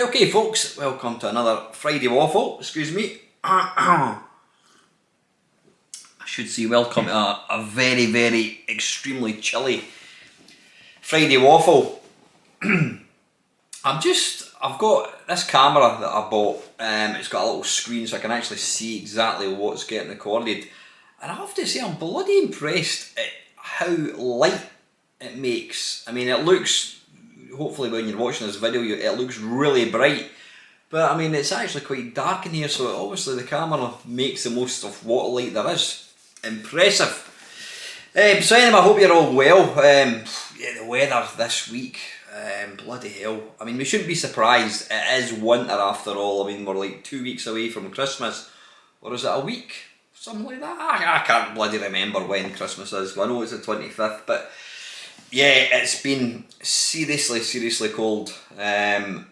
Okay folks, welcome to another Friday Waffle, excuse me. I should say welcome to a very extremely chilly Friday Waffle. I've got this camera that I bought, it's got a little screen so I can actually see exactly what's getting recorded. And I have to say I'm bloody impressed at how light it makes. I mean, it looks, hopefully when you're watching this video, it looks really bright. But I mean, it's actually quite dark in here, so obviously the camera makes the most of what light there is. Impressive. So anyway, I hope you're all well. Yeah, the weather this week, bloody hell. I mean, we shouldn't be surprised. It is winter after all. I mean, we're like 2 weeks away from Christmas. Or is it a week? Something like that. I can't bloody remember when Christmas is. I know it's the 25th, but yeah, it's been seriously cold.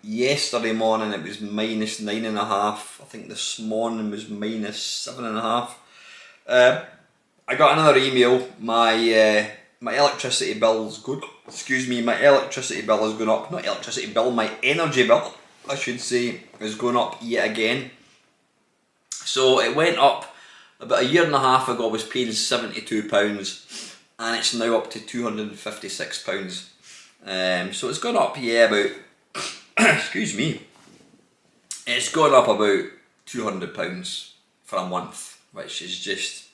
Yesterday morning it was -9.5. I think this morning was -7.5. I got another email. My electricity bill's good. Excuse me, my electricity bill is going up. Not electricity bill, my energy bill, I should say, is going up yet again. So it went up about a year and a half ago. I was paying £72. And it's now up to £256. So it's gone up, yeah, about excuse me, it's gone up about £200 for a month, which is just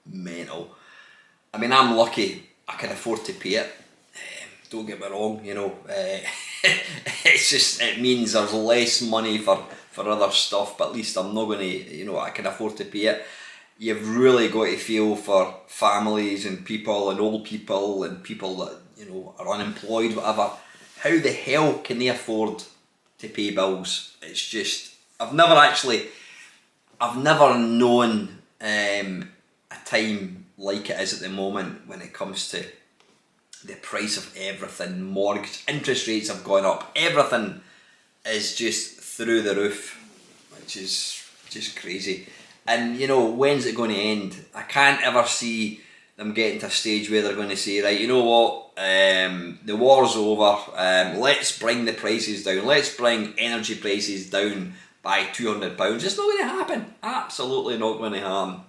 mental. I mean, I'm lucky I can afford to pay it. Don't get me wrong, you know. It's just, it means there's less money for other stuff, but at least I'm not going to, you know, I can afford to pay it. You've really got to feel for families and people and old people and people that, you know, are unemployed, whatever. How the hell can they afford to pay bills? It's just, I've never known a time like it is at the moment when it comes to the price of everything. Mortgage, interest rates have gone up, everything is just through the roof, which is just crazy. And you know, when's it going to end? I can't ever see them getting to a stage where they're going to say, right, you know what, the war's over, let's bring the prices down, let's bring energy prices down by £200. It's not going to happen, absolutely not going to happen.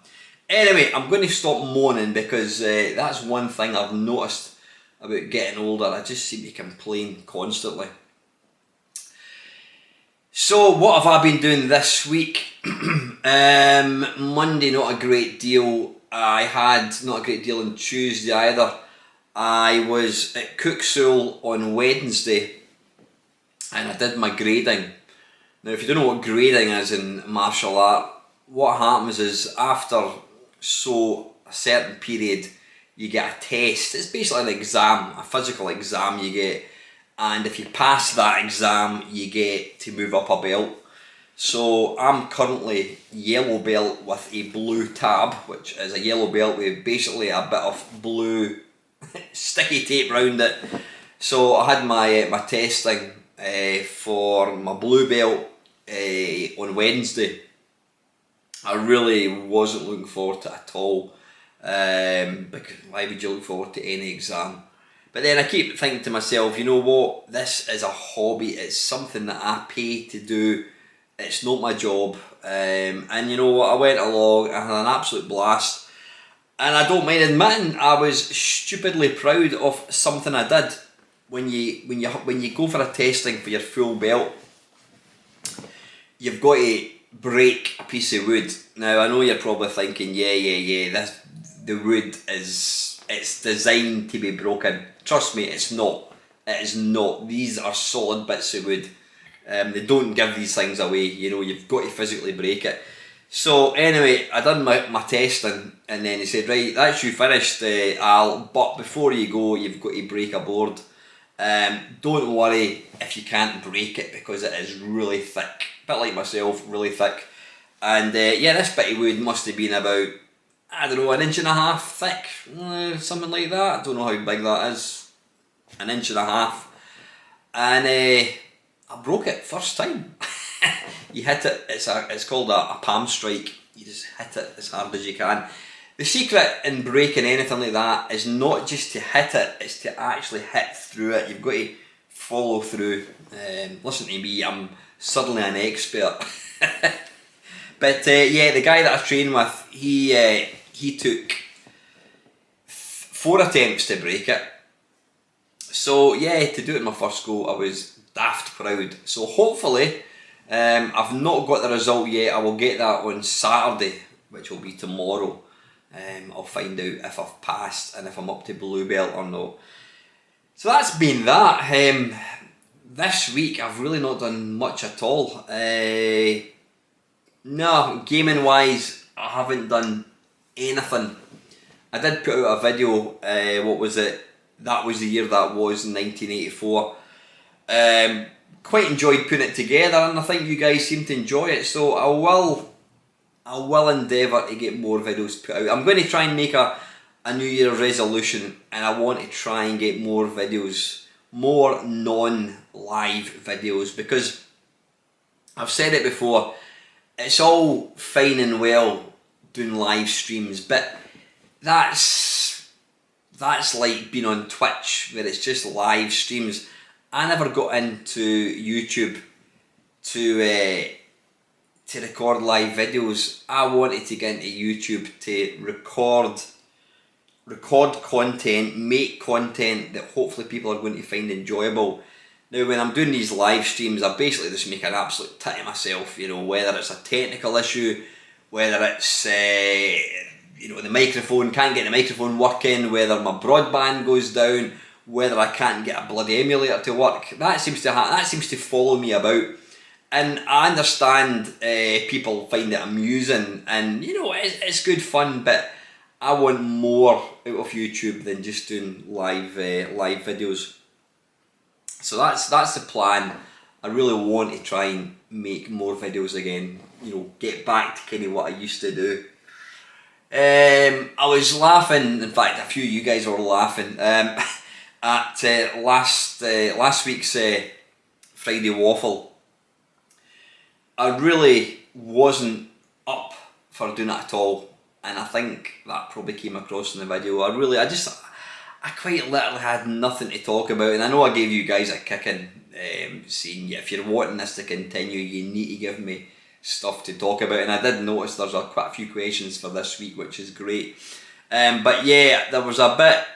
Anyway, I'm going to stop moaning because that's one thing I've noticed about getting older. I just seem to complain constantly. So what have I been doing this week? Monday, not a great deal. I had not a great deal on Tuesday either. I was at Cooksoul on Wednesday and I did my grading. Now if you don't know what grading is in martial art, what happens is after a certain period you get a test. It's basically an exam, a physical exam you get. And if you pass that exam, you get to move up a belt. So I'm currently yellow belt with a blue tab, which is a yellow belt with basically a bit of blue sticky tape around it. So I had my testing for my blue belt on Wednesday. I really wasn't looking forward to it at all. Because why would you look forward to any exam? But then I keep thinking to myself, you know what, this is a hobby, it's something that I pay to do, it's not my job. And you know what, I went along, I had an absolute blast. And I don't mind admitting, I was stupidly proud of something I did. When you go for a testing for your full belt, you've got to break a piece of wood. Now I know you're probably thinking, yeah, the wood it's designed to be broken. Trust me, it's not. It is not. These are solid bits of wood. They don't give these things away, you know, you've got to physically break it. So anyway, I done my testing and then he said, right, that's you finished, Al, but before you go, you've got to break a board. Don't worry if you can't break it because it is really thick. A bit like myself, really thick. And yeah, this bit of wood must have been about, I don't know, 1.5 inches thick, something like that. I don't know how big that is. 1.5 inches. And I broke it first time. You hit it, it's called a palm strike. You just hit it as hard as you can. The secret in breaking anything like that is not just to hit it, it's to actually hit through it. You've got to follow through. Listen to me, I'm suddenly an expert. But yeah, the guy that I was training with, he took 4 attempts to break it. So yeah, to do it in my first go, I was daft proud. So hopefully, I've not got the result yet. I will get that on Saturday, which will be tomorrow. I'll find out if I've passed and if I'm up to blue belt or not. So that's been that. This week I've really not done much at all. No, gaming wise, I haven't done anything. I did put out a video, what was it? That was the year that was, 1984. Quite enjoyed putting it together, and I think you guys seem to enjoy it, so I will endeavour to get more videos put out. I'm going to try and make a New Year's resolution, and I want to try and get more videos, more non-live videos, because I've said it before, it's all fine and well doing live streams, but that's like being on Twitch, where it's just live streams. I never got into YouTube to record live videos. I wanted to get into YouTube to record content, make content that hopefully people are going to find enjoyable. Now, when I'm doing these live streams, I basically just make an absolute tit of myself, you know, whether it's a technical issue, whether it's, you know, the microphone, can't get the microphone working, whether my broadband goes down, whether I can't get a bloody emulator to work. That seems to follow me about. And I understand people find it amusing, and, you know, it's good fun, but I want more out of YouTube than just doing live videos. So that's the plan. I really want to try and make more videos again. You know, get back to kind of what I used to do. I was laughing. In fact, a few of you guys were laughing at last week's Friday Waffle. I really wasn't up for doing it at all, and I think that probably came across in the video. I quite literally had nothing to talk about, and I know I gave you guys a kicking, saying, yeah, if you're wanting this to continue, you need to give me stuff to talk about, and I did notice there's quite a few questions for this week, which is great. But yeah, there was a bit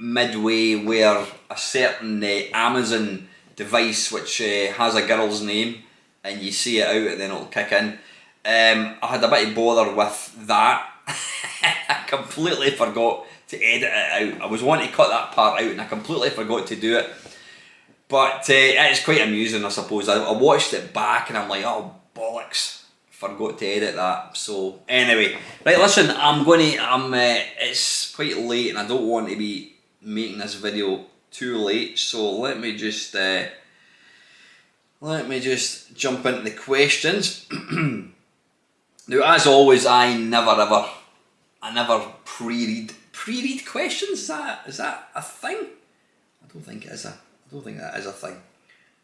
midway where a certain Amazon device, which has a girl's name, and you see it out and then it'll kick in. I had a bit of bother with that. I completely forgot to edit it out. I was wanting to cut that part out and I completely forgot to do it. But it's quite amusing, I suppose. I watched it back and I'm like, oh bollocks, forgot to edit that. So anyway, right, listen, it's quite late and I don't want to be making this video too late, so let me just jump into the questions. Now, as always, I never pre-read questions. Is that a thing? I don't think that is a thing.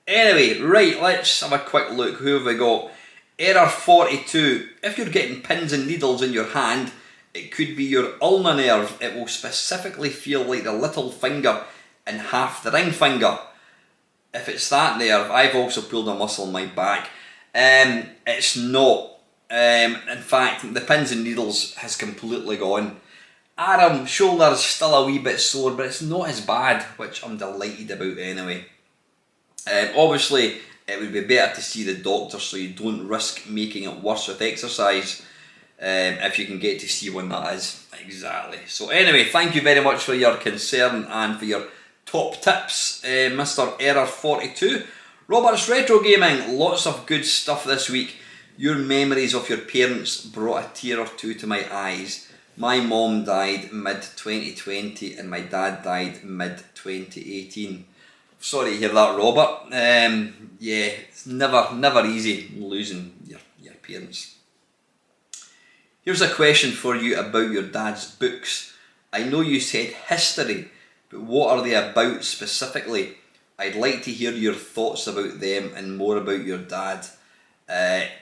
Anyway, right, let's have a quick look. Who have we got? Error 42. If you're getting pins and needles in your hand, it could be your ulnar nerve. It will specifically feel like the little finger and half the ring finger. If it's that nerve, I've also pulled a muscle in my back. It's not. In fact, the pins and needles has completely gone. Arm, shoulder's still a wee bit sore, but it's not as bad, which I'm delighted about anyway. Obviously, it would be better to see the doctor so you don't risk making it worse with exercise. If you can get to see one, that is. Exactly. So anyway, thank you very much for your concern and for your top tips, Mr. Error 42. Robert's Retro Gaming, lots of good stuff this week. Your memories of your parents brought a tear or two to my eyes. My mom died mid-2020 and my dad died mid-2018. Sorry to hear that, Robert. Yeah, it's never easy losing your parents. Here's a question for you about your dad's books. I know you said history, but what are they about specifically? I'd like to hear your thoughts about them and more about your dad.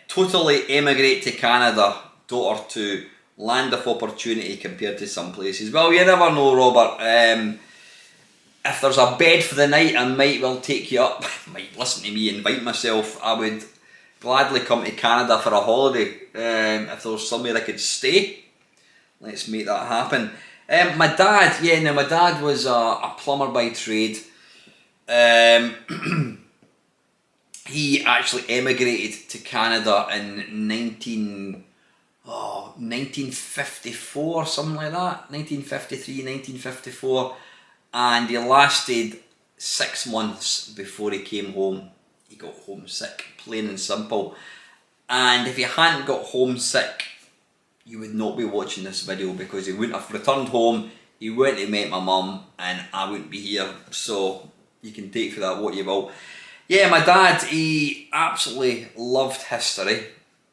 Totally emigrate to Canada, daughter to land of opportunity compared to some places. Well, you never know, Robert. if there's a bed for the night, I might well take you up. Might listen to me invite myself. I would gladly come to Canada for a holiday. If there was somewhere I could stay, let's make that happen. My dad, my dad was a plumber by trade. He actually emigrated to Canada in 1954, something like that. 1953, 1954. And he lasted 6 months before he came home. He got homesick, plain and simple. And if he hadn't got homesick, you would not be watching this video, because he wouldn't have returned home, he wouldn't have met my mum, and I wouldn't be here. So you can take for that what you will. Yeah, my dad, he absolutely loved history.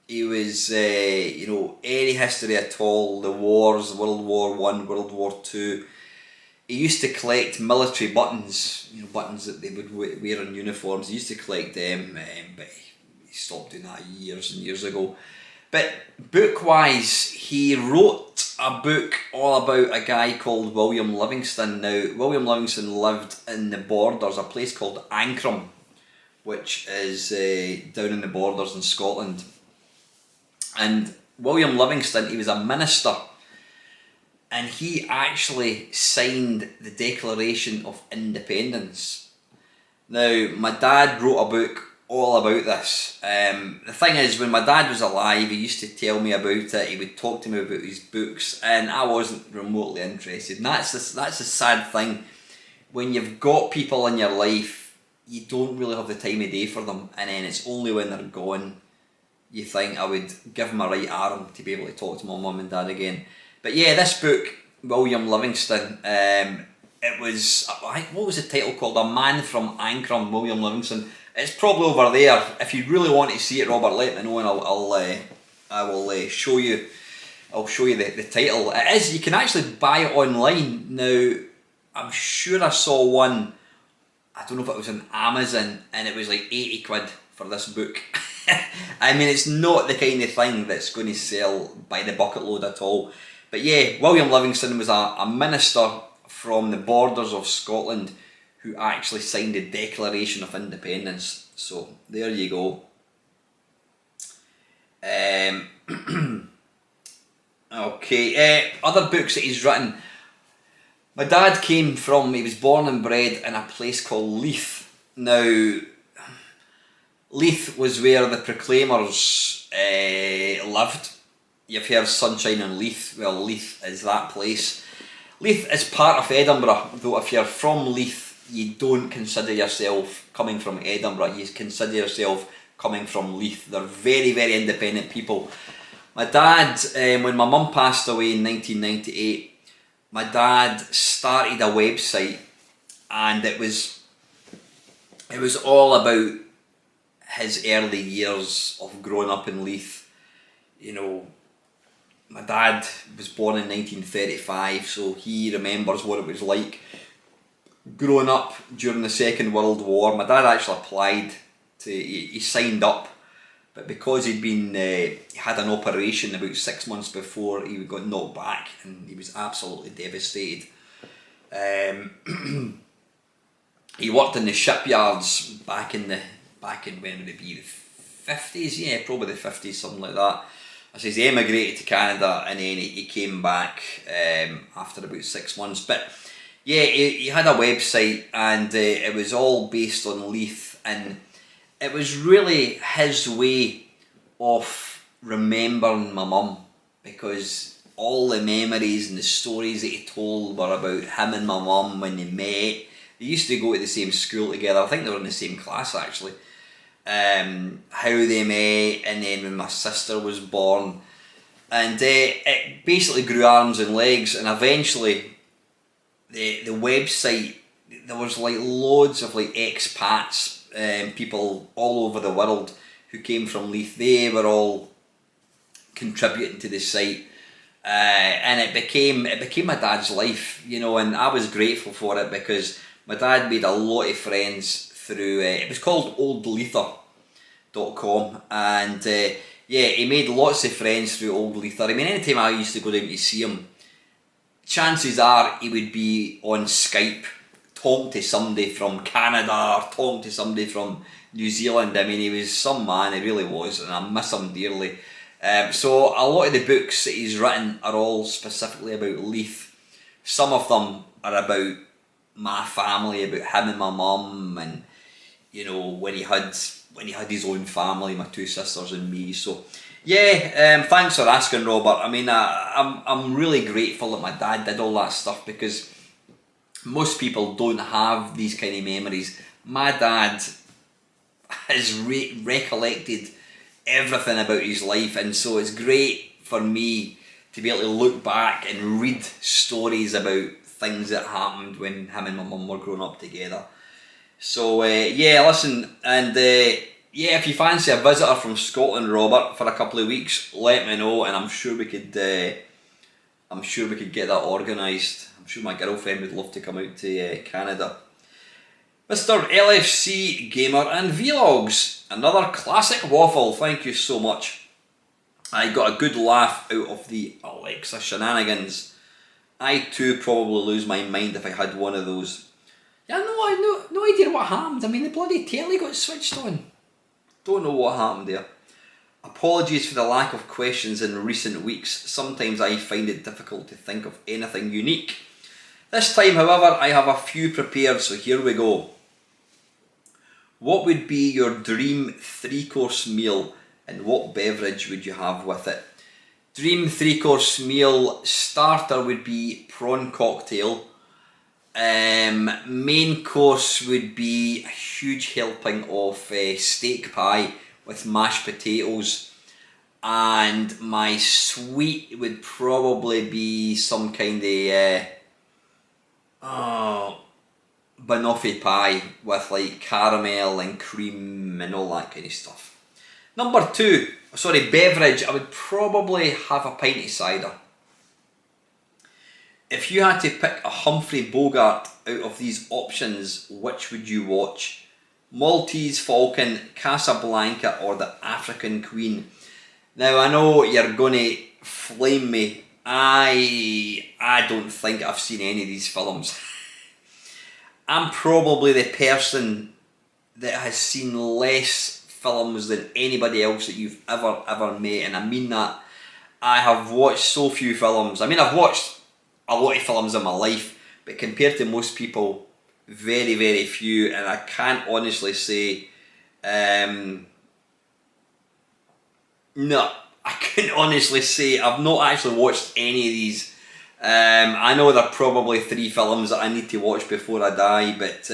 He was, any history at all, the wars, World War I, World War II. He used to collect military buttons, buttons that they would wear on uniforms. He used to collect them, but he stopped doing that years and years ago. But book-wise, he wrote a book all about a guy called William Livingston. Now, William Livingston lived in the borders, a place called Ancram, which is down in the borders in Scotland. And William Livingston, he was a minister, and he actually signed the Declaration of Independence. Now, my dad wrote a book all about this. The thing is, when my dad was alive, he used to tell me about it. He would talk to me about his books, and I wasn't remotely interested. And that's a sad thing. When you've got people in your life, you don't really have the time of day for them, and then it's only when they're gone you think I would give them a right arm to be able to talk to my mum and dad again. But yeah, this book, William Livingston, it was, what was the title called? A Man from Ancram, William Livingston. It's probably over there. If you really want to see it, Robert, let me know, and I will show you. I'll show you the title. It is, you can actually buy it online now. I'm sure I saw one, I don't know if it was on Amazon, and it was like 80 quid for this book. I mean, it's not the kind of thing that's going to sell by the bucket load at all. But yeah, William Livingston was a minister from the borders of Scotland who actually signed the Declaration of Independence. So there you go. Okay, other books that he's written. My dad he was born and bred in a place called Leith. Now, Leith was where the Proclaimers lived. You've heard Sunshine on Leith. Well, Leith is that place. Leith is part of Edinburgh, though if you're from Leith, you don't consider yourself coming from Edinburgh. You consider yourself coming from Leith. They're very, very independent people. My dad, when my mum passed away in 1998, my dad started a website, and it was all about his early years of growing up in Leith. My dad was born in 1935, so he remembers what it was like growing up during the Second World War. My dad actually applied he signed up, but because he had an operation about 6 months before, he got knocked back, and he was absolutely devastated. He worked in the shipyards back in when would it be, the 50s? Yeah, probably the 50s, something like that. As he emigrated to Canada, and then he came back after about 6 months. But yeah, he had a website, and it was all based on Leith, and it was really his way of remembering my mum, because all the memories and the stories that he told were about him and my mum when they met. They used to go to the same school together. I think they were in the same class actually. How they met, and then when my sister was born, and it basically grew arms and legs, and eventually the website, there was like loads of like expats, people all over the world who came from Leith. They were all contributing to the site, and it became my dad's life, and I was grateful for it, because my dad made a lot of friends through, it was called oldleither.com, and yeah, he made lots of friends through Old Leither. I mean, anytime I used to go down to see him, chances are he would be on Skype talking to somebody from Canada or talking to somebody from New Zealand. I mean, he was some man, he really was, and I miss him dearly. So a lot of the books that he's written are all specifically about Leith. Some of them are about my family, about him and my mum, and you know, when he had his own family, my 2 sisters and me. So yeah, thanks for asking, Robert. I mean, I'm really grateful that my dad did all that stuff, because most people don't have these kind of memories. My dad has recollected everything about his life, and so it's great for me to be able to look back and read stories about things that happened when him and my mum were growing up together. So yeah, listen, and yeah, if you fancy a visitor from Scotland, Robert, for a couple of weeks, let me know, and I'm sure we could get that organised. I'm sure my girlfriend would love to come out to Canada. Mr. LFC Gamer and Vlogs, another classic waffle, thank you so much. I got a good laugh out of the Alexa shenanigans. I too probably lose my mind if I had one of those. Yeah, I no idea what happened. I mean, the bloody telly got switched on. Don't know what happened there. Apologies for the lack of questions in recent weeks. Sometimes I find it difficult to think of anything unique. This time, however, I have a few prepared, so here we go. What would be your dream 3-course meal, and what beverage would you have with it? Dream 3-course meal, starter would be prawn cocktail. Main course would be a huge helping of steak pie with mashed potatoes, and my sweet would probably be some kind of banoffee pie with like caramel and cream and all that kind of stuff. Beverage, I would probably have a pint of cider. If you had to pick a Humphrey Bogart out of these options, which would you watch? Maltese Falcon, Casablanca, or The African Queen? Now, I know you're going to flame me. I don't think I've seen any of these films. I'm probably the person that has seen less films than anybody else that you've ever met, and I mean that. I have watched so few films. I mean, I've watched a lot of films in my life, but compared to most people, very, very few, and I can't honestly say, no, I couldn't honestly say, I've not actually watched any of these. I know there are probably 3 films that I need to watch before I die, but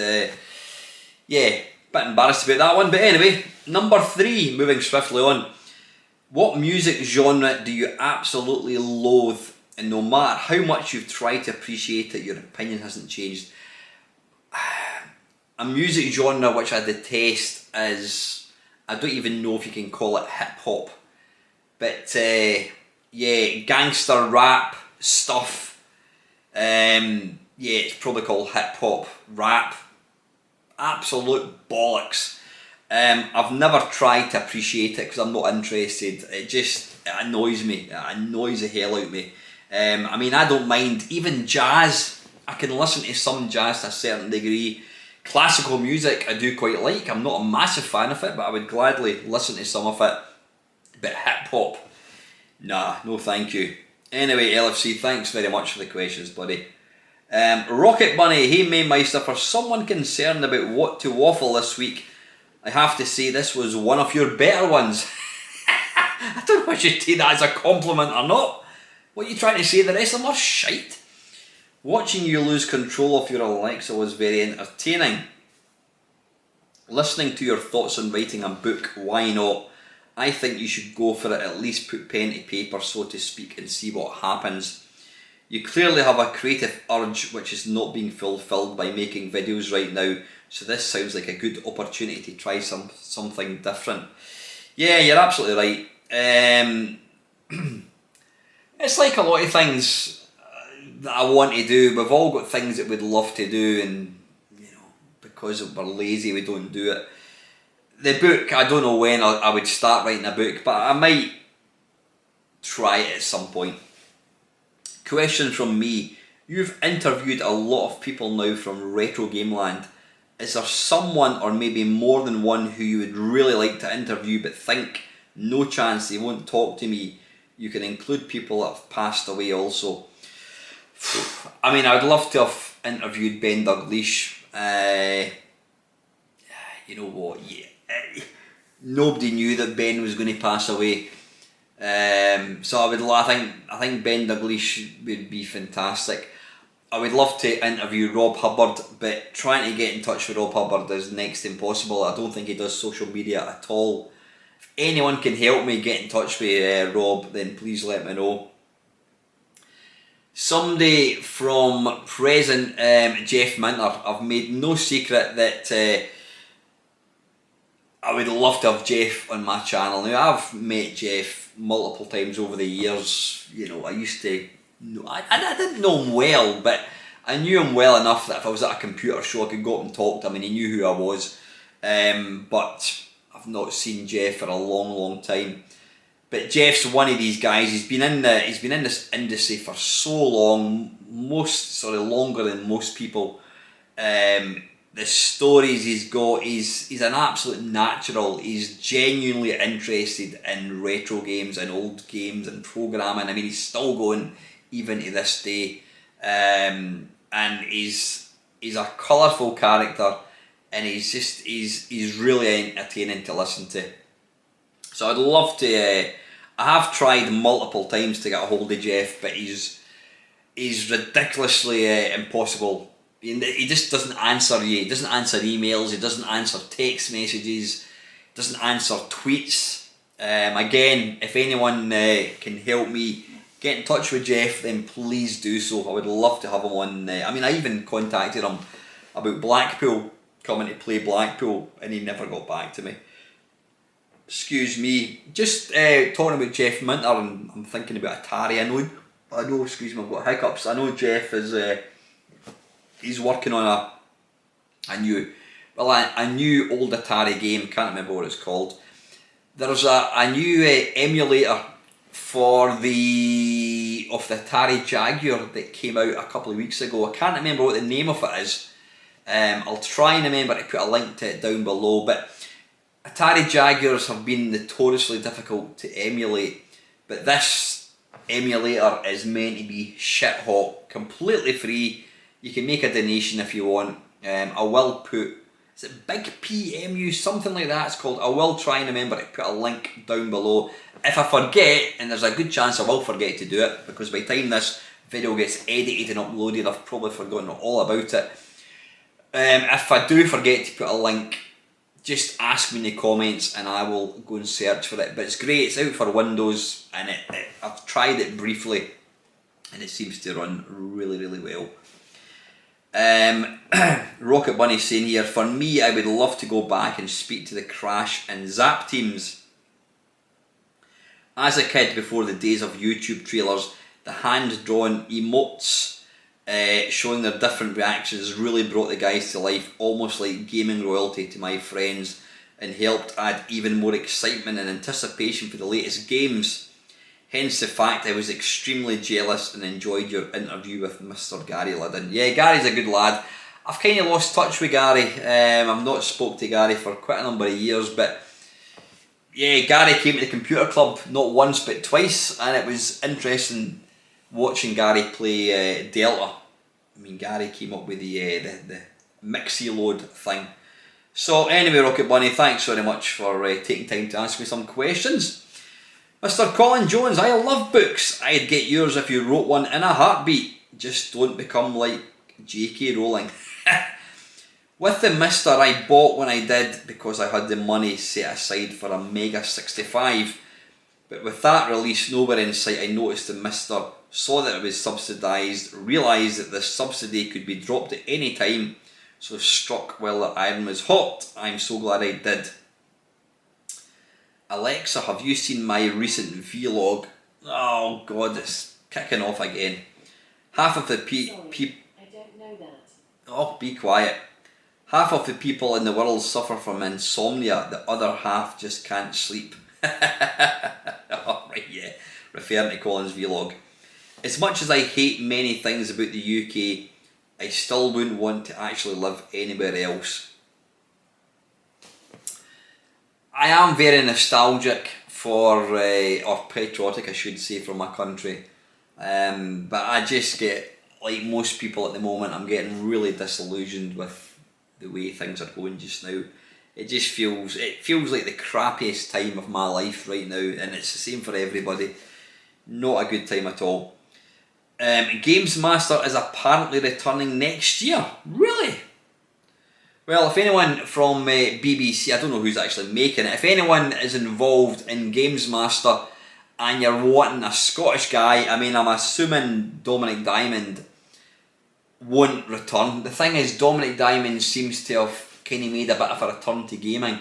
yeah, bit embarrassed about that one. But anyway, number 3, moving swiftly on. What music genre do you absolutely loathe, and no matter how much you've tried to appreciate it, your opinion hasn't changed? A music genre which I detest is, I don't even know if you can call it hip hop, but yeah, gangster rap stuff. Yeah, it's probably called hip hop, rap. Absolute bollocks. I've never tried to appreciate it because I'm not interested. It annoys me. It annoys the hell out of me. I mean, I don't mind even jazz. I can listen to some jazz to a certain degree. Classical music I do quite like. I'm not a massive fan of it, but I would gladly listen to some of it. But hip hop, nah, no thank you. Anyway, LFC, thanks very much for the questions, buddy. Rocket Bunny, hey Maymeister, for someone concerned about what to waffle this week, I have to say this was one of your better ones. I don't know if I should take that as a compliment or not. What are you trying to say? The rest of them are shite. Watching you lose control of your Alexa was very entertaining. Listening to your thoughts on writing a book, why not? I think you should go for it, at least put pen to paper, so to speak, and see what happens. You clearly have a creative urge which is not being fulfilled by making videos right now, so this sounds like a good opportunity to try something different. Yeah, you're absolutely right. It's like a lot of things that I want to do. We've all got things that we'd love to do, and you know, because we're lazy we don't do it. The book, I don't know when I would start writing a book, but I might try it at some point. Question from me, You've interviewed a lot of people now from Retro Gameland. Is there someone, or maybe more than one, who you would really like to interview but think, no chance, they won't talk to me? You can include people that have passed away also. I mean, I'd love to have interviewed Ben Dalglish. You know what? Yeah, nobody knew that Ben was going to pass away. So I think Ben Dalglish would be fantastic. I would love to interview Rob Hubbard, but trying to get in touch with Rob Hubbard is next to impossible. I don't think he does social media at all. If anyone can help me get in touch with Rob, then please let me know. Somebody from present Jeff Minter. I've made no secret that I would love to have Jeff on my channel. Now, I've met Jeff multiple times over the years. You know, I used to know, I didn't know him well, but I knew him well enough that if I was at a computer show I could go up and talk to him and he knew who I was. But I've not seen Jeff for a long time. But Jeff's one of these guys. He's been in this industry for so long, longer than most people. The stories he's got, he's an absolute natural. He's genuinely interested in retro games and old games and programming. I mean, he's still going even to this day, and he's a colourful character, and he's really entertaining to listen to. So I'd love to. I have tried multiple times to get a hold of Jeff, but he's ridiculously impossible. He just doesn't answer you. He doesn't answer emails. He doesn't answer text messages. He doesn't answer tweets. Again, if anyone can help me get in touch with Jeff, then please do so. I would love to have him on. I mean, I even contacted him about Blackpool, coming to play Blackpool, and he never got back to me. Excuse me. Just talking about Jeff Minter, and I'm thinking about Atari. I know. Excuse me, I've got hiccups. I know Jeff is. He's working on a new old Atari game. Can't remember what it's called. There's a new emulator for the Atari Jaguar that came out a couple of weeks ago. I can't remember what the name of it is. I'll try and remember to put a link to it down below. But Atari Jaguars have been notoriously difficult to emulate, but this emulator is meant to be shit hot, completely free. You can make a donation if you want. I will put, is it Big PMU, something like that it's called. I will try and remember to put a link down below. If I forget, and there's a good chance I will forget to do it, because by the time this video gets edited and uploaded, I've probably forgotten all about it. If I do forget to put a link, just ask me in the comments and I will go and search for it. But it's great, it's out for Windows, and I've tried it briefly and it seems to run really well. Rocket Bunny saying here, for me, I would love to go back and speak to the Crash and Zap teams. As a kid, before the days of YouTube trailers, the hand-drawn emotes showing their different reactions really brought the guys to life, almost like gaming royalty to my friends, and helped add even more excitement and anticipation for the latest games. Hence the fact I was extremely jealous and enjoyed your interview with Mr. Gary Liddon. Yeah, Gary's a good lad. I've kind of lost touch with Gary. I've not spoke to Gary for quite a number of years, but yeah, Gary came to the computer club not once but twice, and it was interesting watching Gary play Delta. I mean, Gary came up with the Mixie load thing. So anyway, Rocket Bunny, thanks very much for taking time to ask me some questions. Mr. Colin Jones, I love books. I'd get yours if you wrote one in a heartbeat. Just don't become like J.K. Rowling. With the Mister, I bought when I did because I had the money set aside for a Mega 65. But with that release nowhere in sight, I noticed the Mister, saw that it was subsidised, realised that the subsidy could be dropped at any time, so struck while the iron was hot. I'm so glad I did. Alexa, have you seen my recent vlog? Oh god, it's kicking off again. Half of the I don't know that. Oh, be quiet. Half of the people in the world suffer from insomnia, the other half just can't sleep. Oh, right, yeah. Referring to Colin's vlog. As much as I hate many things about the UK, I still wouldn't want to actually live anywhere else. I am very nostalgic for, or patriotic I should say, for my country. But I just get, like most people at the moment, I'm getting really disillusioned with the way things are going just now. It feels like the crappiest time of my life right now, and it's the same for everybody. Not a good time at all. Games Master is apparently returning next year. Really? Well, if anyone from BBC, I don't know who's actually making it, if anyone is involved in Games Master and you're wanting a Scottish guy, I mean, I'm assuming Dominic Diamond won't return. The thing is, Dominic Diamond seems to have kind of made a bit of a return to gaming.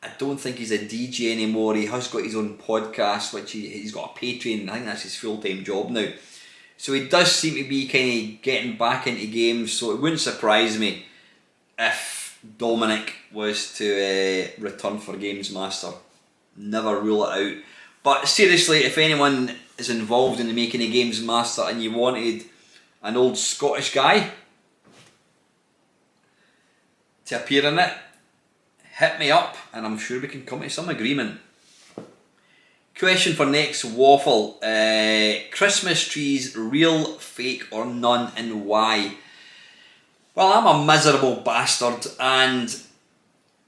I don't think he's a DJ anymore. He has got his own podcast, which he's got a Patreon. I think that's his full-time job now. So he does seem to be kind of getting back into games, so it wouldn't surprise me if Dominic was to return for Games Master. Never rule it out. But seriously, if anyone is involved in the making of Games Master and you wanted an old Scottish guy to appear in it, hit me up and I'm sure we can come to some agreement. Question for next waffle. Christmas trees, real, fake or none, and why? Well, I'm a miserable bastard and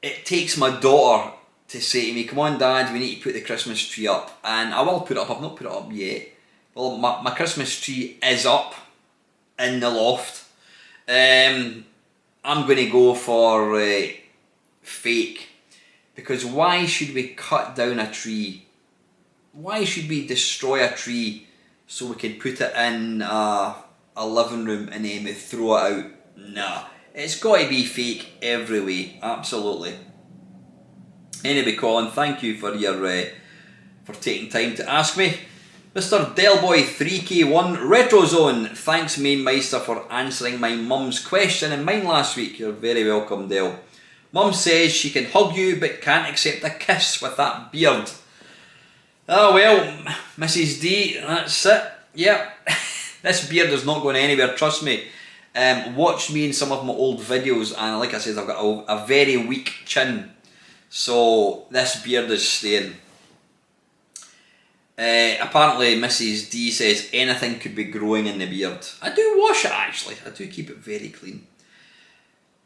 it takes my daughter to say to me, come on Dad, we need to put the Christmas tree up. And I will put it up, I've not put it up yet. Well, my Christmas tree is up in the loft. I'm going to go for fake, because why should we cut down a tree? Why should we destroy a tree so we can put it in a living room and then we throw it out? Nah, it's got to be fake every way, absolutely. Anyway, Colin, thank you for your for taking time to ask me. Mr. Delboy3K1 Retrozone, thanks Main Meister for answering my mum's question and mine last week. You're very welcome, Del. Mum says she can hug you but can't accept a kiss with that beard. Oh well, Mrs. D, that's it. Yep, this beard is not going anywhere, trust me. Watch me in some of my old videos and like I said, I've got a very weak chin. So this beard is staying. Apparently Mrs. D says anything could be growing in the beard. I do wash it actually, I do keep it very clean.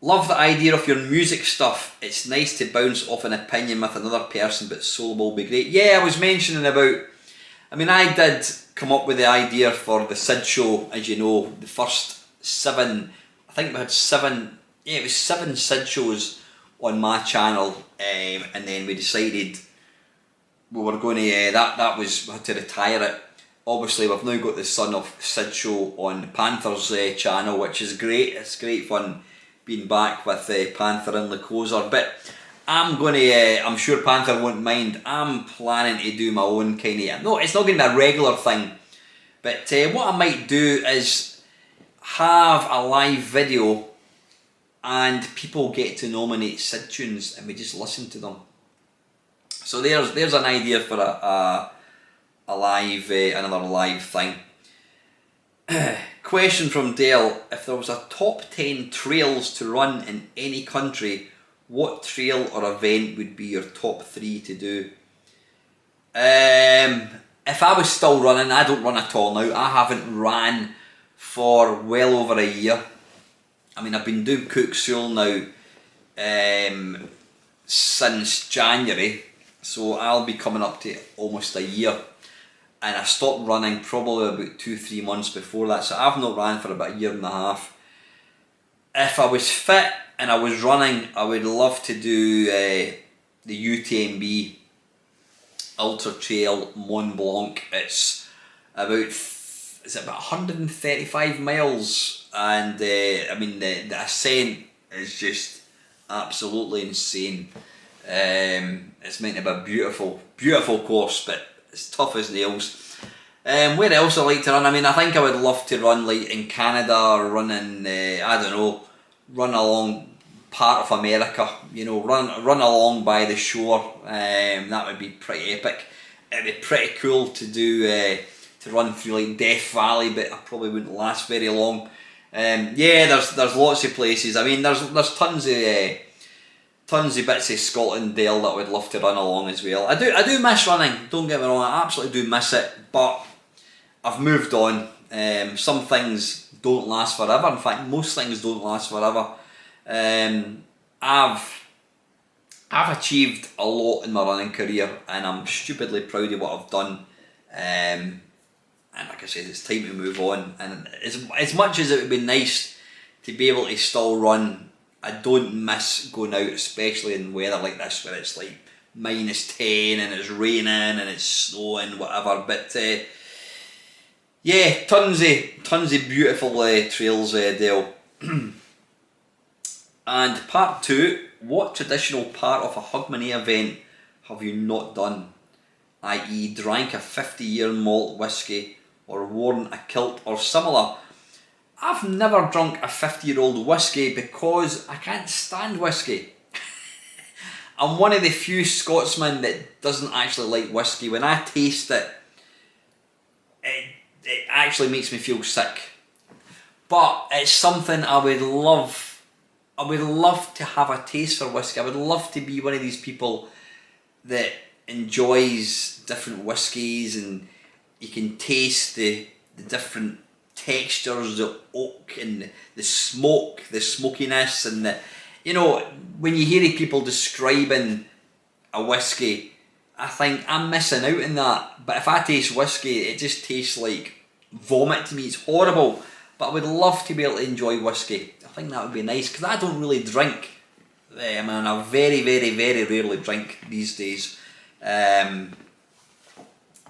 Love the idea of your music stuff. It's nice to bounce off an opinion with another person, but solo will be great. Yeah, I was mentioning about, I mean, I did come up with the idea for the Sid Show, as you know, the first 7, I think we had 7, yeah, it was 7 Sid shows on my channel, and then we decided we were going to, that was, we had to retire it. Obviously, we've now got the Son of Sid Show on Panther's channel, which is great. It's great fun being back with Panther and Lycosa, but I'm going to, I'm sure Panther won't mind, I'm planning to do my own kind of, no, it's not going to be a regular thing, but what I might do is have a live video and people get to nominate Sid tunes and we just listen to them. So there's an idea for a live, another live thing. Question from Dale, if there was a top 10 trails to run in any country, what trail or event would be your top 3 to do? If I was still running, I don't run at all now, I haven't ran for well over a year. I mean, I've been doing Cook Soul now since January, so I'll be coming up to almost a year. And I stopped running probably about 2-3 months before that, so I've not ran for about a year and a half. If I was fit and I was running, I would love to do the UTMB Ultra Trail Mont Blanc. It's about 135 miles, and I mean the ascent is just absolutely insane. It's meant to be a beautiful course, but it's tough as nails. Where else I like to run? I mean, I think I would love to run like in Canada or run in, I don't know, run along part of America, you know, run along by the shore. That would be pretty epic. It'd be pretty cool to do run through like Death Valley, but I probably wouldn't last very long. Yeah, there's lots of places. I mean, there's tons of bits of Scotland Dale that I would love to run along as well. I do miss running. Don't get me wrong, I absolutely do miss it. But I've moved on. Some things don't last forever. In fact, most things don't last forever. I've achieved a lot in my running career, and I'm stupidly proud of what I've done. And like I said, it's time to move on. And as much as it would be nice to be able to still run, I don't miss going out, especially in weather like this where it's like -10 and it's raining and it's snowing, whatever. But yeah, tons of beautiful trails, Dale. And part 2, what traditional part of a Hogmanay event have you not done? I.e. drank a 50-year malt whisky or worn a kilt or similar. I've never drunk a 50-year-old whisky because I can't stand whisky. I'm one of the few Scotsmen that doesn't actually like whisky. When I taste it, it actually makes me feel sick. But it's something I would love to have a taste for whisky. I would love to be one of these people that enjoys different whiskies, and you can taste the different textures, the oak and the smoke, the smokiness, and when you hear people describing a whisky, I think I'm missing out on that. But if I taste whisky, it just tastes like vomit to me. It's horrible. But I would love to be able to enjoy whisky. I think that would be nice, because I don't really drink. I mean, I very, very, very rarely drink these days.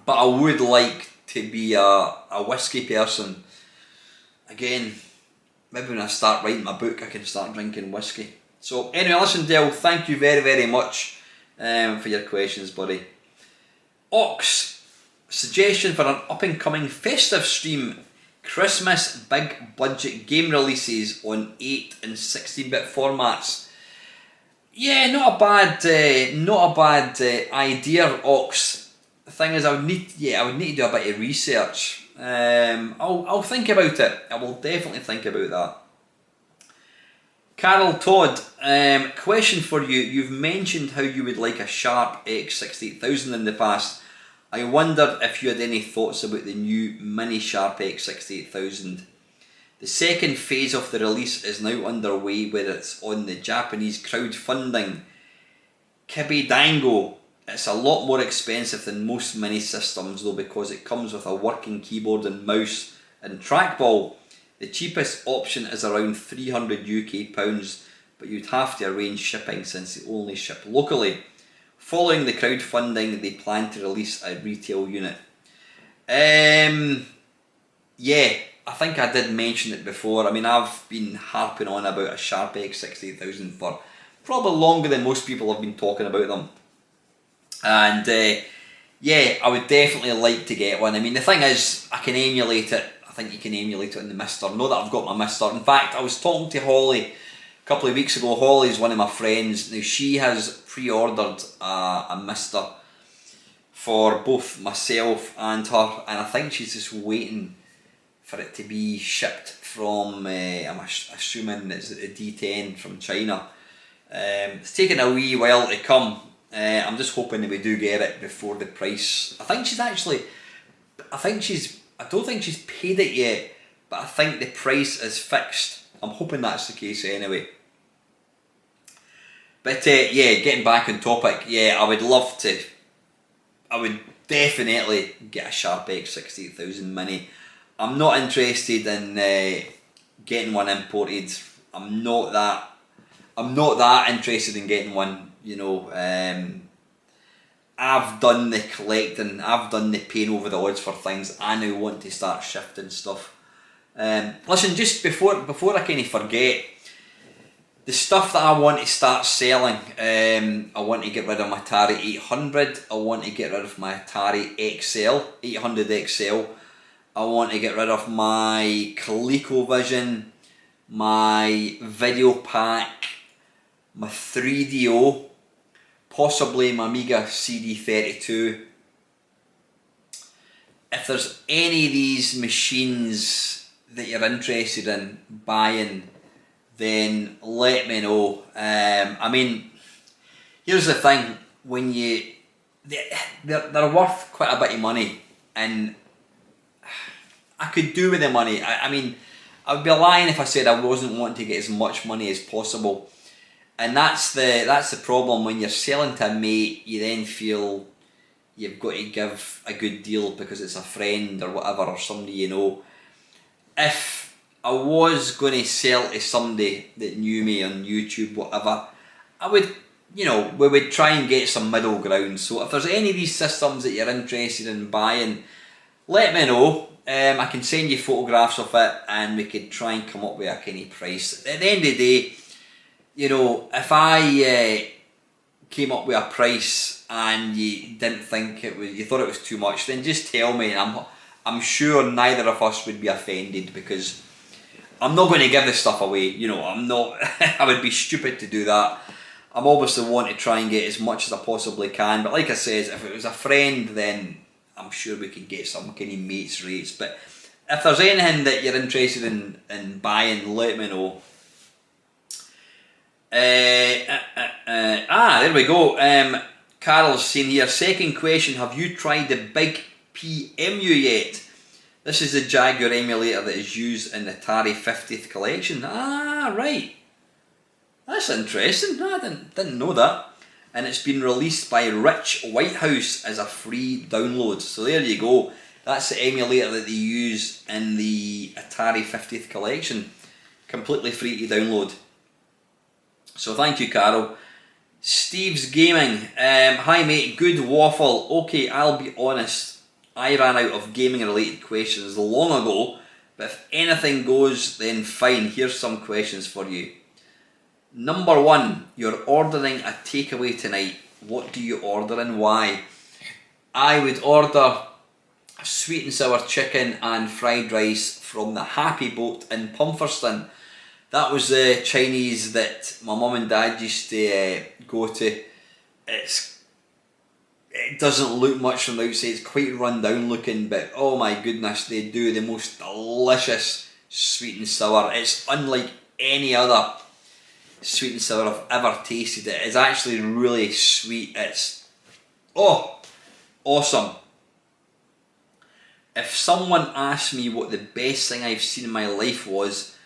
But I would like to be a whisky person. Again, maybe when I start writing my book, I can start drinking whisky. So anyway, listen, Dale, thank you very, very much for your questions, buddy. Ox, suggestion for an up-and-coming festive stream. Christmas big budget game releases on 8 and 16-bit formats. Yeah, not a bad idea, Ox. The thing is, I would need to do a bit of research. I'll think about it. I will definitely think about that. Carol Todd, question for you. You've mentioned how you would like a Sharp X68000 in the past. I wondered if you had any thoughts about the new mini Sharp X68000. The second phase of the release is now underway, where it's on the Japanese crowdfunding Kibidango. It's a lot more expensive than most mini systems though, because it comes with a working keyboard and mouse and trackball. The cheapest option is around £300 UK, but you'd have to arrange shipping since they only ship locally. Following the crowdfunding, they plan to release a retail unit. Yeah, I think I did mention it before. I mean, I've been harping on about a Sharp X68000 for probably longer than most people have been talking about them. And yeah, I would definitely like to get one. I mean, the thing is, I can emulate it. I think you can emulate it in the Mister. Know that I've got my Mister. In fact, I was talking to Holly a couple of weeks ago. Holly's one of my friends. Now, she has pre-ordered a Mister for both myself and her, and I think she's just waiting for it to be shipped from, I'm assuming it's a D10 from China. It's taken a wee while to come. I'm just hoping that we do get it before the price. I don't think she's paid it yet, but I think the price is fixed. I'm hoping that's the case anyway. But yeah, getting back on topic, yeah, I would definitely get a Sharp X68000 Mini. I'm not interested in getting one imported. I'm not that interested in getting one. I've done the collecting, I've done the paying over the odds for things. I now want to start shifting stuff. Listen, just before I kind of forget, the stuff that I want to start selling, I want to get rid of my Atari 800, I want to get rid of my Atari XL, 800 XL, I want to get rid of my ColecoVision, my Video Pack, my 3DO, possibly my Amiga CD32, if there's any of these machines that you're interested in buying, then let me know. I mean, here's the thing, when they're worth quite a bit of money, and I could do with the money. I mean, I would be lying if I said I wasn't wanting to get as much money as possible. And that's the problem. When you're selling to a mate, you then feel you've got to give a good deal because it's a friend or whatever, or somebody you know. If I was going to sell to somebody that knew me on YouTube, whatever, I would, we would try and get some middle ground. So if there's any of these systems that you're interested in buying, let me know. I can send you photographs of it, and we could try and come up with a kind of price. At the end of the day, if I came up with a price and you didn't think you thought it was too much, then just tell me, and I'm sure neither of us would be offended, because I'm not going to give this stuff away. I'm not. I would be stupid to do that. I'm obviously want to try and get as much as I possibly can, but like I said, if it was a friend, then I'm sure we could get some kind of mates rates. But if there's anything that you're interested in buying, let me know. There we go. Carol's saying here, second question, have you tried the Big PMU yet? This is the Jaguar emulator that is used in the Atari 50th collection. Right. That's interesting. I didn't know that. And it's been released by Rich Whitehouse as a free download. So there you go. That's the emulator that they use in the Atari 50th collection. Completely free to download. So thank you, Carol. Steve's Gaming. Hi mate, good waffle. Okay, I'll be honest. I ran out of gaming related questions long ago. But if anything goes, then fine. Here's some questions for you. Number 1, you're ordering a takeaway tonight. What do you order and why? I would order sweet and sour chicken and fried rice from the Happy Boat in Pumferston. That was the Chinese that my mum and dad used to go to. It doesn't look much from the outside, it's quite run down looking, but oh my goodness, they do the most delicious sweet and sour. It's unlike any other sweet and sour I've ever tasted. It is actually really sweet. It's awesome. If someone asked me what the best thing I've seen in my life was,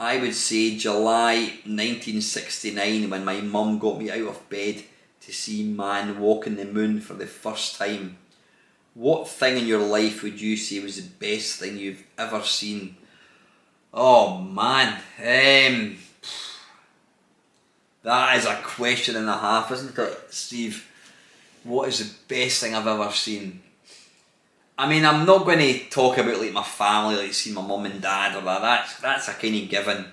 I would say July 1969, when my mum got me out of bed to see Man Walking the Moon for the first time. What thing in your life would you say was the best thing you've ever seen? Oh man, that is a question and a half, isn't it, Steve? What is the best thing I've ever seen? I mean, I'm not going to talk about like my family, like seeing my mum and dad or that. That's a kind of given.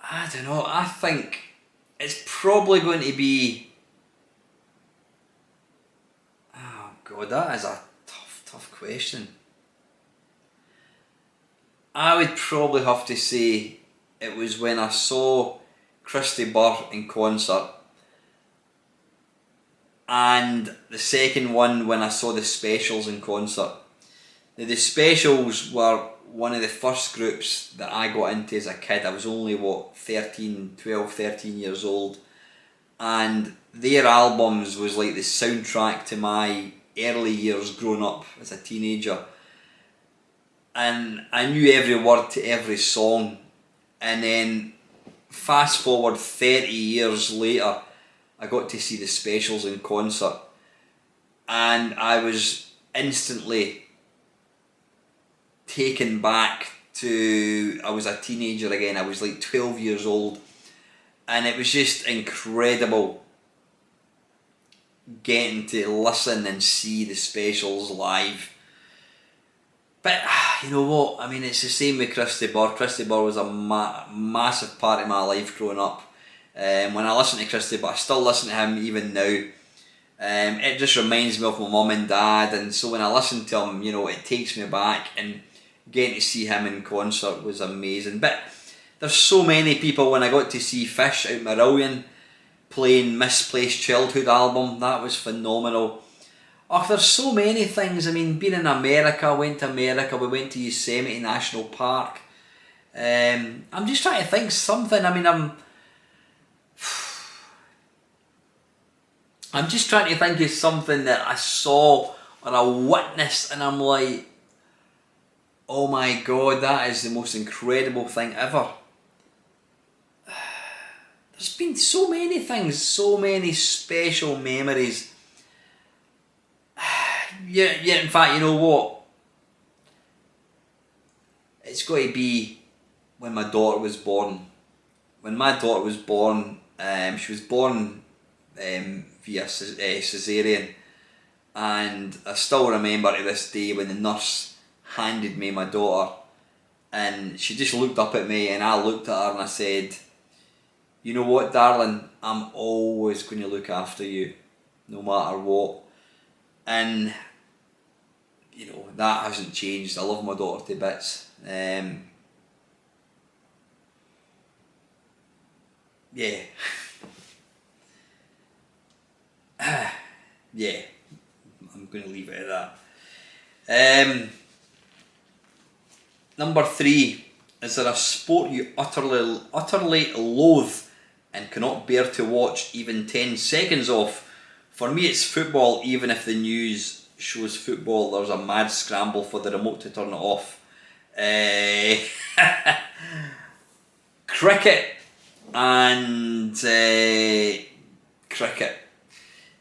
I don't know. I think it's probably going to be. Oh God, that is a tough question. I would probably have to say it was when I saw Christy Burr in concert, and the second one when I saw the Specials in concert. Now, the Specials were one of the first groups that I got into as a kid. I was only 12, 13 years old, and their albums was like the soundtrack to my early years growing up as a teenager. And I knew every word to every song, and then fast forward 30 years later, I got to see the Specials in concert, and I was instantly taken back to, I was a teenager again. I was like 12 years old, and it was just incredible getting to listen and see the Specials live. But you know what, I mean, it's the same with Christy Burr. Christy Burr was a massive part of my life growing up. When I listen to Christy Burr, I still listen to him even now. It just reminds me of my mum and dad, and so when I listen to him, it takes me back, and getting to see him in concert was amazing. But There's so many people, when I got to see Fish out Marillion playing Misplaced Childhood album, that was phenomenal. Oh, there's so many things. I mean, being in America, we went to Yosemite National Park. I'm just trying to think something. I mean, I'm just trying to think of something that I saw or I witnessed, and I'm like, oh my god, that is the most incredible thing ever. There's been so many things, so many special memories. Yeah, in fact, you know what? It's got to be when my daughter was born. When my daughter was born, she was born via cesarean, and I still remember to this day when the nurse handed me my daughter, and she just looked up at me, and I looked at her and I said, you know what, darling, I'm always going to look after you, no matter what. And you know, that hasn't changed. I love my daughter to bits. Yeah. Yeah, I'm going to leave it at that. Number 3, is there a sport you utterly loathe and cannot bear to watch even 10 seconds of? For me, it's football. Even if the news shows football, there's a mad scramble for the remote to turn it off. Cricket and cricket.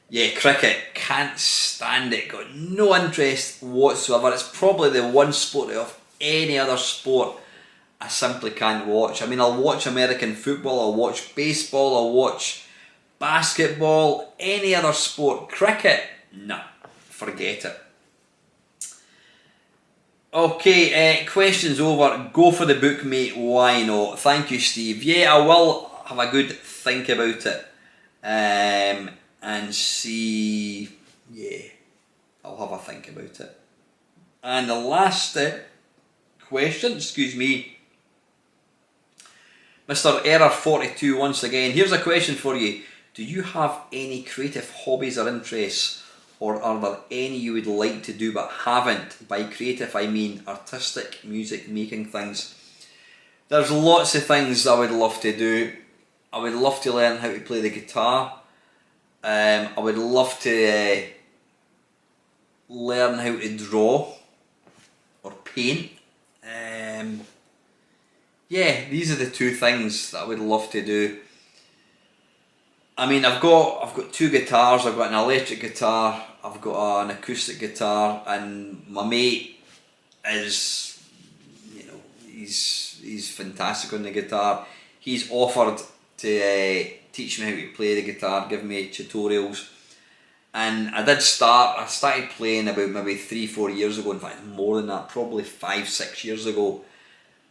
Yeah, cricket. Can't stand it. Got no interest whatsoever. It's probably the one sport of any other sport I simply can't watch. I mean, I'll watch American football, I'll watch baseball, I'll watch basketball, any other sport. Cricket, nah, forget it. Okay, questions over. Go for the book, mate. Why not? Thank you, Steve. Yeah, I will have a good think about it. And see. Yeah, I'll have a think about it. And the last question, excuse me, Mr. Error42 once again. Here's a question for you. Do you have any creative hobbies or interests, or are there any you would like to do but haven't? By creative, I mean artistic, music making things. There's lots of things I would love to do. I would love to learn how to play the guitar. I would love to learn how to draw or paint. Yeah, these are the two things that I would love to do. I mean, I've got 2 guitars. I've got an electric guitar, I've got an acoustic guitar, and my mate is, you know, he's fantastic on the guitar. He's offered to teach me how to play the guitar, give me tutorials, and I started playing about maybe 3-4 years ago. In fact, more than that, probably 5-6 years ago.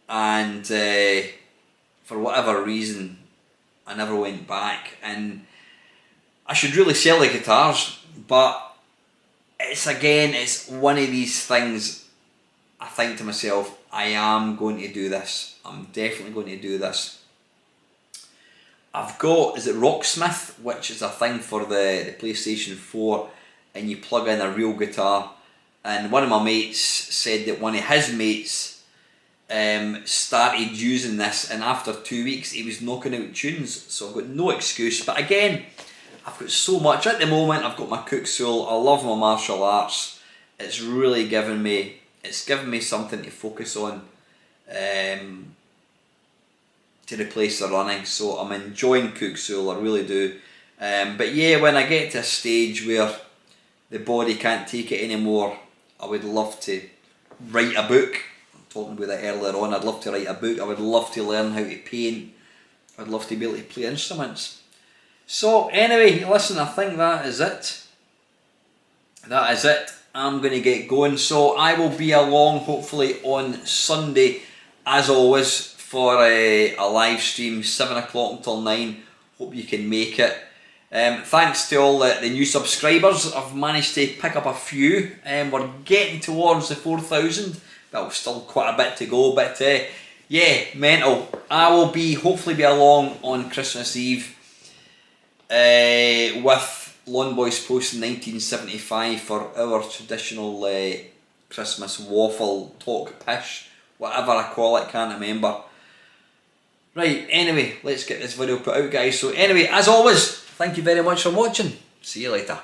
And for whatever reason, I never went back, and I should really sell the guitars, but it's one of these things. I think to myself, I am going to do this. I'm definitely going to do this. I've got, is it Rocksmith, which is a thing for the PlayStation 4, and you plug in a real guitar. And one of my mates said that one of his mates started using this, and after 2 weeks he was knocking out tunes. So I've got no excuse. But again, I've got so much at the moment. I've got my cook school. I love my martial arts. It's really given me something to focus on, to replace the running. So I'm enjoying cook school, I really do. But yeah, when I get to a stage where the body can't take it anymore, I would love to write a book. Talking about that earlier on, I'd love to write a book. I would love to learn how to paint. I'd love to be able to play instruments. So anyway, listen, I think that is it. That is it. I'm going to get going. So I will be along hopefully on Sunday, as always, for a live stream, 7 o'clock until 9. Hope you can make it. Thanks to all the new subscribers. I've managed to pick up a few. We're getting towards the 4,000. Well, still quite a bit to go, but Yeah, mental. I will hopefully be along on Christmas Eve with Lone Boys Post in 1975 for our traditional Christmas waffle, talk pish, whatever I call it, can't remember. Right, anyway, let's get this video put out, guys. So anyway, as always, thank you very much for watching. See you later.